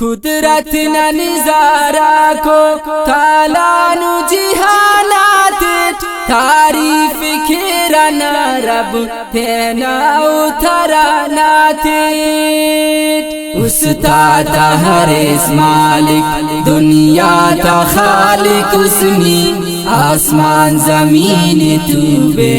قدرت نہ نظارہ کو تالانو جہانات تعریف کھیرانا رب تینا اتھرانات استاد حریص مالک دنیا تا خالق اسمی آسمان زمین تو بے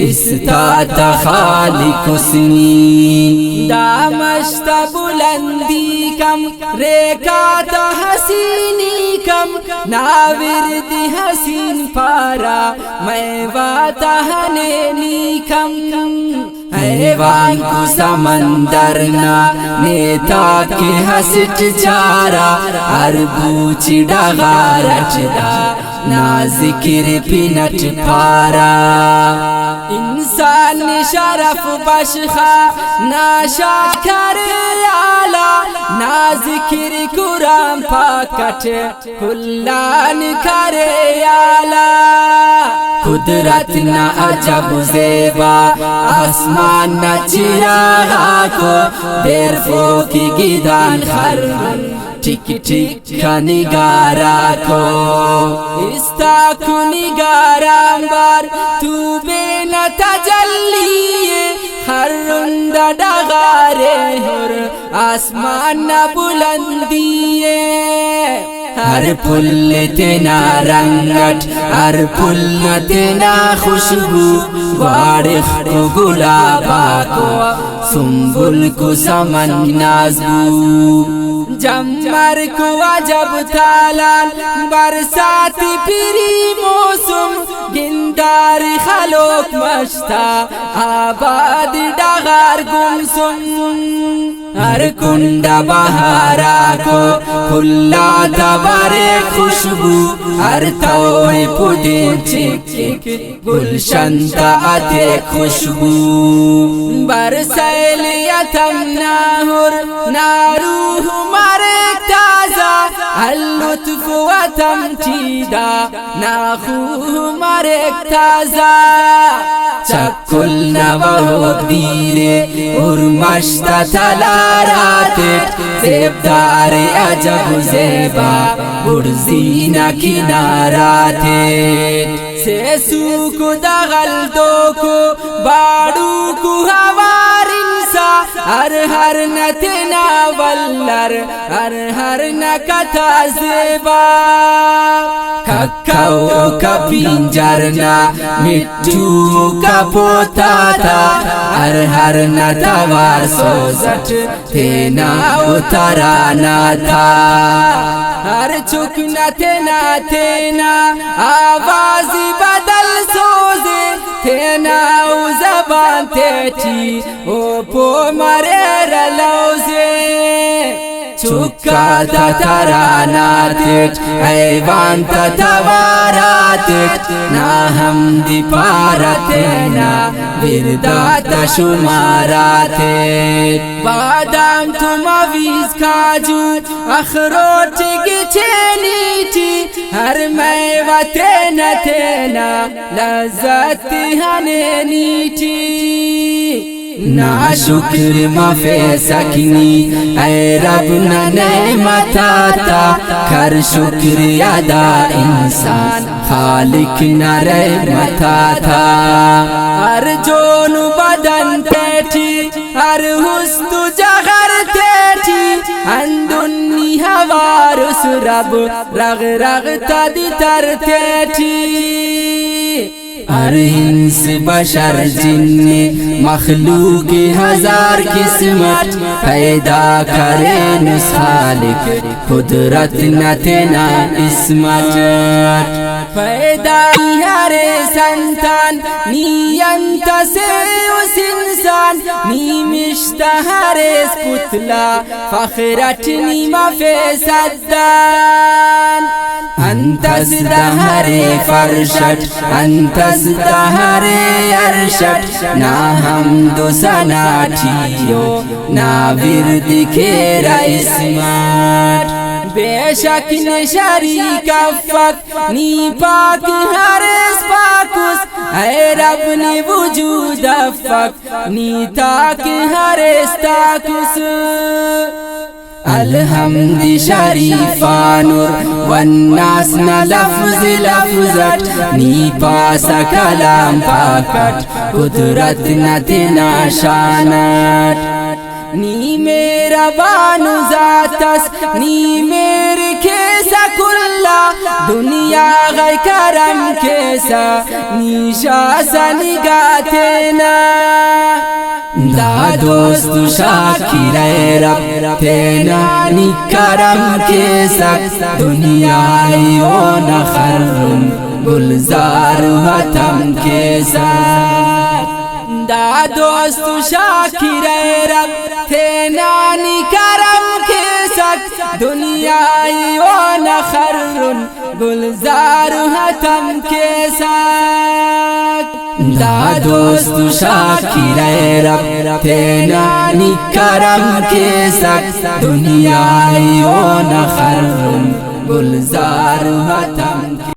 استاد خالق اسمی دامشت بلندی کم ریکات حسینی کم ناورد حسین پارا میں واتا ہنینی کم حیوان کو سمندر نا نیتا کے ہسٹ چارا اربو چڑا رچدا نا ذکر پینٹ پارا انسان شرف بشخا نا شاکر آلا نا ذکر قرآن پاکٹ کلان کرے آلا قدرت نہ عجب زیبا آسمان نہ چراغا کو دیر فو کی گیدان خر ٹک ٹک کا نگارا کو استاکو نگارا بار تو بے نہ تجلیے ہر رندہ ڈغارے ہر آسمان نہ بلندیے ہر پھل تینا رنگٹ ہر پھل تینا خوشبو وارخ کو گلابا کو سنبل کو سمن نازبو جمر کو عجب تالان برسات پیری موسم گندار خلوق مشتا آباد ڈغار گمسم ہر کنڈا بہارا کو کھلا تبار خوشبو ہر توڑ پودے چک چک گلشن آتے خوشبو برسیل یتم ناہر ناروح مرک تازہ اللطف وتم چیدہ ناخوہ مرک تازہ چکل نوہد دیرے ارمشتا تلاراتت زیبدار عجب زیبا برزینہ کناراتت سیسو کو دغل دو کو باڑو کو ہوار انسا ہر نتنا واللر ہر نکتا زیبا کھکاو کا پینجرنا مٹو کا پوتاتا ہر نتوار سوزٹ تینا اترانا تھا ہر چکنا تینا آوازی بدل سوزے تینا او زبان تیچی او پو مرے رلوزے چکا تا تراناتت حیوان تا تواراتت نا حمدی پارتنا بردات شماراتت بادام تو مویز کاجو اخروٹ گچینیٹی ہر میوہ تینا لذت ہنینیٹی نا شکر مفے سکنی اے رب نا نعمتاتا کر شکر ادا انسان خالق نا رحمتاتا ہر جون بدن تیٹھی ہر حسن جغر تیٹھی اندنی ہوارس رب رغ رغ تدی تر تیٹھی ہر انس بشر جن مخلوق ہزار قسمت پیدا کرے نس خالق قدرت نہ تینا اسمت پیدا ہر سنتان نی انت سے اس انسان نی مشتہ ہر پتلا فخرت نی مفیسدان انتس دہر فرشت انتس دہر ارشت نا حمد و ثنا ٹھیو نا ورد کھیرا اسمت بے شک نے شریک افق نی پاک ہر اس پاکس اے رب نے وجود افق نی تاک ہر اس تاکس الحمد شریفا نور والناس نا لفظ لفظت نی پاسا کلام پاکت قدرت نتنا شانت نی میرا بانو ذاتس نی میرے کیسا کلا دنیا غی کرم کیسا نیشا سنگاتنا دا دوست شاکر رب تینا نی کرم کیسا دنیا ایو نخرم گلزار حتم کیسا دا دوست شاکر رب تینا نی کرم کیسا دنیا ایو نخرم گلزار حتم کیسا دا دوست شاکر رب تینا نی کرم کیسا دنیا ایو نخرم گلزار حتم